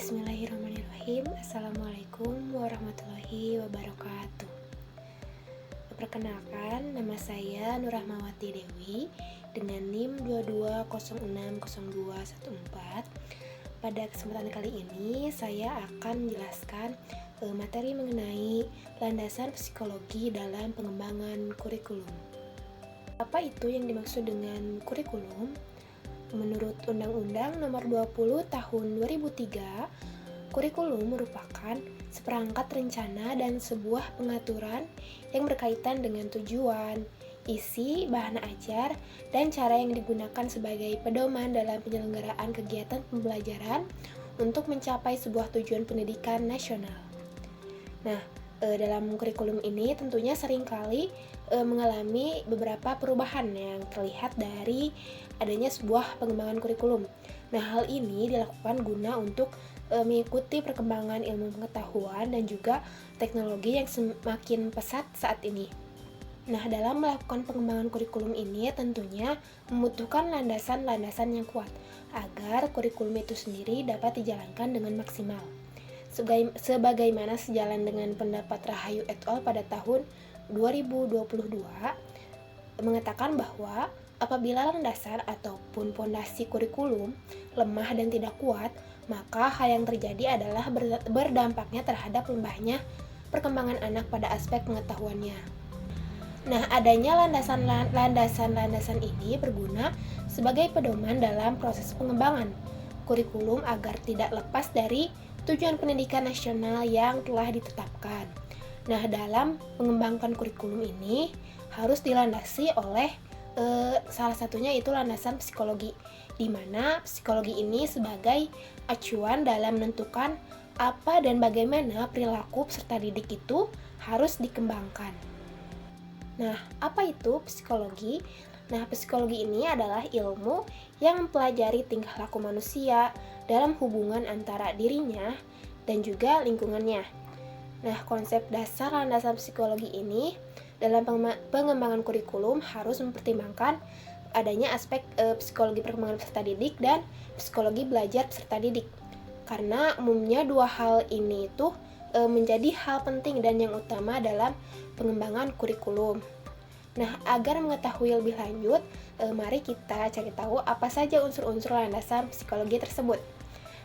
Bismillahirrahmanirrahim. Assalamualaikum warahmatullahi wabarakatuh. Perkenalkan, nama saya Nurrahmawati Dewi dengan NIM 22060214. Pada kesempatan kali ini saya akan menjelaskan materi mengenai landasan psikologi dalam pengembangan kurikulum. Apa itu yang dimaksud dengan kurikulum? Menurut Undang-Undang Nomor 20 Tahun 2003, kurikulum merupakan seperangkat rencana dan sebuah pengaturan yang berkaitan dengan tujuan, isi, bahan ajar, dan cara yang digunakan sebagai pedoman dalam penyelenggaraan kegiatan pembelajaran untuk mencapai sebuah tujuan pendidikan nasional. Nah, dalam kurikulum ini tentunya seringkali mengalami beberapa perubahan yang terlihat dari adanya sebuah pengembangan kurikulum. Nah, hal ini dilakukan guna untuk mengikuti perkembangan ilmu pengetahuan dan juga teknologi yang semakin pesat saat ini. Nah, dalam melakukan pengembangan kurikulum ini tentunya membutuhkan landasan-landasan yang kuat agar kurikulum itu sendiri dapat dijalankan dengan maksimal. Sebagaimana sejalan dengan pendapat Rahayu et al. Pada tahun 2022 mengatakan bahwa apabila landasan ataupun fondasi kurikulum lemah dan tidak kuat, maka hal yang terjadi adalah berdampaknya terhadap lemahnya perkembangan anak pada aspek pengetahuannya. Nah, adanya landasan-landasan ini berguna sebagai pedoman dalam proses pengembangan kurikulum agar tidak lepas dari tujuan pendidikan nasional yang telah ditetapkan. Nah, dalam mengembangkan kurikulum ini harus dilandasi oleh salah satunya itu landasan psikologi, di mana psikologi ini sebagai acuan dalam menentukan apa dan bagaimana perilaku peserta didik itu harus dikembangkan. Nah, apa itu psikologi? Nah, psikologi ini adalah ilmu yang mempelajari tingkah laku manusia dalam hubungan antara dirinya dan juga lingkungannya. Nah, konsep dasar landasan psikologi ini dalam pengembangan kurikulum harus mempertimbangkan adanya aspek psikologi perkembangan peserta didik dan psikologi belajar peserta didik. Karena umumnya dua hal ini itu menjadi hal penting dan yang utama dalam pengembangan kurikulum. Nah, agar mengetahui lebih lanjut, mari kita cari tahu apa saja unsur-unsur landasan psikologi tersebut.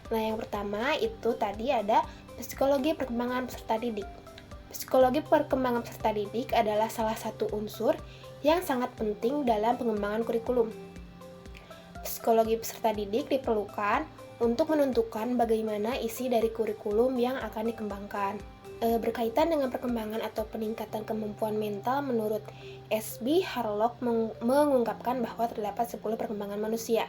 Nah, yang pertama itu tadi ada psikologi perkembangan peserta didik. Psikologi perkembangan peserta didik adalah salah satu unsur yang sangat penting dalam pengembangan kurikulum. Psikologi peserta didik diperlukan untuk menentukan bagaimana isi dari kurikulum yang akan dikembangkan. Berkaitan dengan perkembangan atau peningkatan kemampuan mental, menurut S.B. Harlock mengungkapkan bahwa terdapat 10 perkembangan manusia.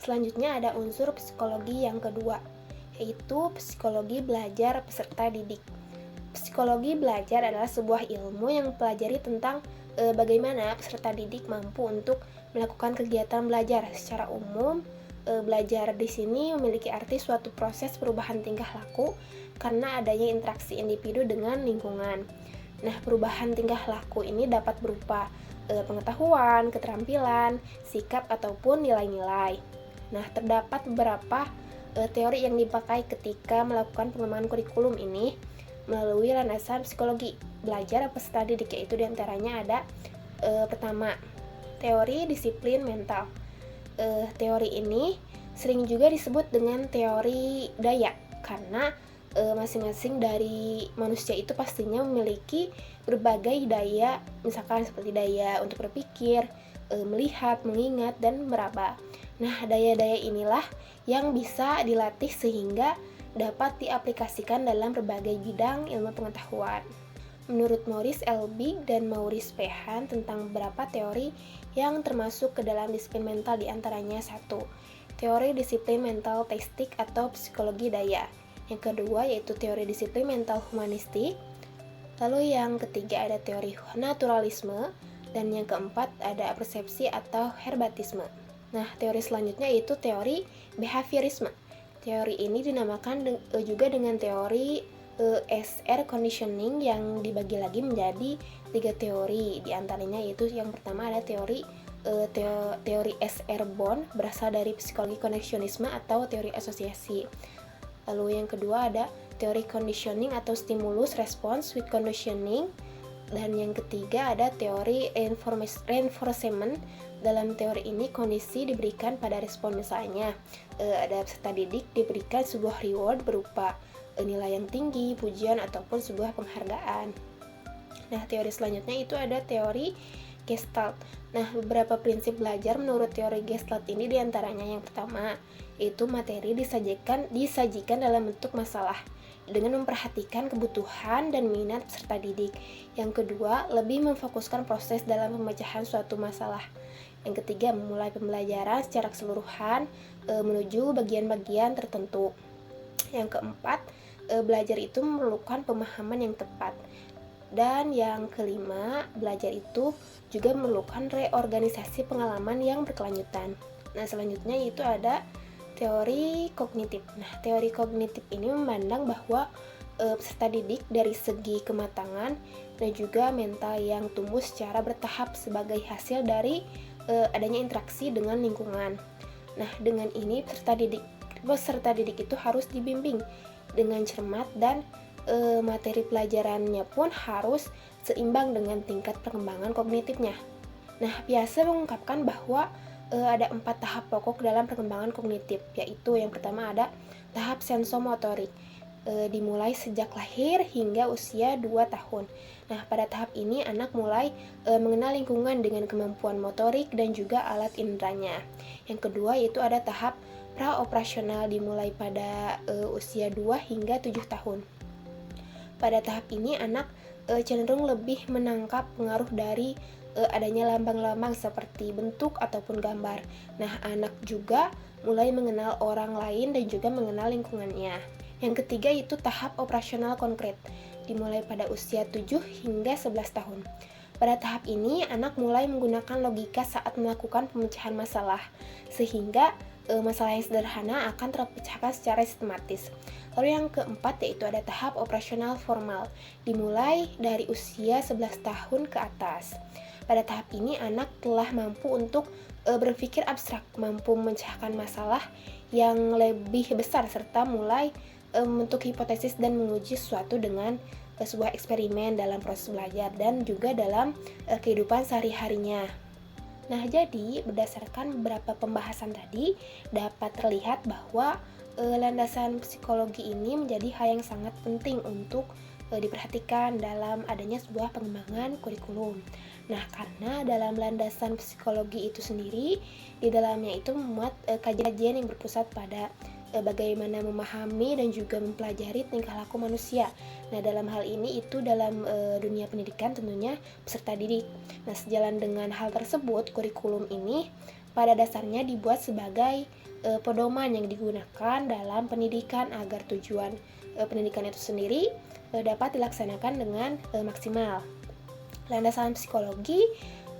Selanjutnya ada unsur psikologi yang kedua, yaitu psikologi belajar peserta didik. Psikologi belajar adalah sebuah ilmu yang mempelajari tentang bagaimana peserta didik mampu untuk melakukan kegiatan belajar. Secara umum, belajar di sini memiliki arti suatu proses perubahan tingkah laku karena adanya interaksi individu dengan lingkungan. Nah, perubahan tingkah laku ini dapat berupa pengetahuan, keterampilan, sikap, ataupun nilai-nilai. Nah, terdapat beberapa teori yang dipakai ketika melakukan pengembangan kurikulum ini melalui landasan psikologi belajar peserta didik, yaitu diantaranya ada pertama, teori disiplin mental. Teori ini sering juga disebut dengan teori daya karena masing-masing dari manusia itu pastinya memiliki berbagai daya, misalkan seperti daya untuk berpikir, melihat, mengingat, dan meraba. Nah, daya-daya inilah yang bisa dilatih sehingga dapat diaplikasikan dalam berbagai bidang ilmu pengetahuan. Menurut Maurice L. Big dan Maurice P. Hahn tentang beberapa teori yang termasuk ke dalam disiplin mental, diantaranya 1. Teori disiplin mental teistik atau psikologi daya. Yang kedua yaitu teori disiplin mental humanistik. Lalu yang ketiga ada teori naturalisme. Dan yang keempat ada persepsi atau herbatisme. Nah, teori selanjutnya yaitu teori behaviorisme. Teori ini dinamakan juga dengan teori SR conditioning yang dibagi lagi menjadi 3 teori. Di antaranya yaitu yang pertama ada teori SR Bond, berasal dari psikologi koneksionisme atau teori asosiasi. Lalu yang kedua ada teori conditioning atau stimulus response with conditioning. Dan yang ketiga ada teori reinforcement. Dalam teori ini kondisi diberikan pada respon, misalnya ada peserta didik diberikan sebuah reward berupa nilai yang tinggi, pujian, ataupun sebuah penghargaan. Nah, teori selanjutnya itu ada teori Gestalt. Nah, beberapa prinsip belajar menurut teori Gestalt ini diantaranya yang pertama, yaitu materi disajikan dalam bentuk masalah dengan memperhatikan kebutuhan dan minat peserta didik. Yang kedua, lebih memfokuskan proses dalam pemecahan suatu masalah. Yang ketiga, memulai pembelajaran secara keseluruhan menuju bagian-bagian tertentu. Yang keempat, belajar itu memerlukan pemahaman yang tepat. Dan yang kelima, belajar itu juga memerlukan reorganisasi pengalaman yang berkelanjutan. Nah, selanjutnya itu ada teori kognitif. Nah, teori kognitif ini memandang bahwa peserta didik dari segi kematangan dan juga mental yang tumbuh secara bertahap sebagai hasil dari adanya interaksi dengan lingkungan. Nah, dengan ini peserta didik itu harus dibimbing dengan cermat dan materi pelajarannya pun harus seimbang dengan tingkat perkembangan kognitifnya. Nah, biasa mengungkapkan bahwa ada 4 tahap pokok dalam perkembangan kognitif, yaitu yang pertama ada tahap sensomotorik, dimulai sejak lahir hingga usia 2 tahun. Nah, pada tahap ini anak mulai mengenal lingkungan dengan kemampuan motorik dan juga alat inderanya. Yang kedua yaitu ada tahap praoperasional, dimulai pada usia 2 hingga 7 tahun. Pada tahap ini anak cenderung lebih menangkap pengaruh dari adanya lambang-lambang seperti bentuk ataupun gambar. Nah, anak juga mulai mengenal orang lain dan juga mengenal lingkungannya. Yang ketiga itu tahap operasional konkret, dimulai pada usia 7 hingga 11 tahun. Pada tahap ini, anak mulai menggunakan logika saat melakukan pemecahan masalah, sehingga masalah yang sederhana akan terpecahkan secara sistematis. Lalu yang keempat yaitu ada tahap operasional formal, dimulai dari usia 11 tahun ke atas. Pada tahap ini, anak telah mampu untuk berpikir abstrak, mampu memecahkan masalah yang lebih besar, serta mulai membentuk hipotesis dan menguji sesuatu dengan sebuah eksperimen dalam proses belajar dan juga dalam kehidupan sehari-harinya. Nah, jadi berdasarkan beberapa pembahasan tadi dapat terlihat bahwa landasan psikologi ini menjadi hal yang sangat penting untuk diperhatikan dalam adanya sebuah pengembangan kurikulum. Nah, karena dalam landasan psikologi itu sendiri, di dalamnya itu memuat kajian yang berpusat pada bagaimana memahami dan juga mempelajari tingkah laku manusia. Nah, dalam hal ini itu dalam dunia pendidikan tentunya peserta didik. Nah, sejalan dengan hal tersebut, kurikulum ini pada dasarnya dibuat sebagai pedoman yang digunakan dalam pendidikan agar tujuan pendidikan itu sendiri dapat dilaksanakan dengan maksimal. Landasan psikologi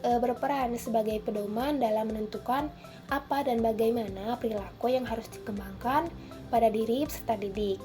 berperan sebagai pedoman dalam menentukan apa dan bagaimana perilaku yang harus dikembangkan pada diri peserta didik.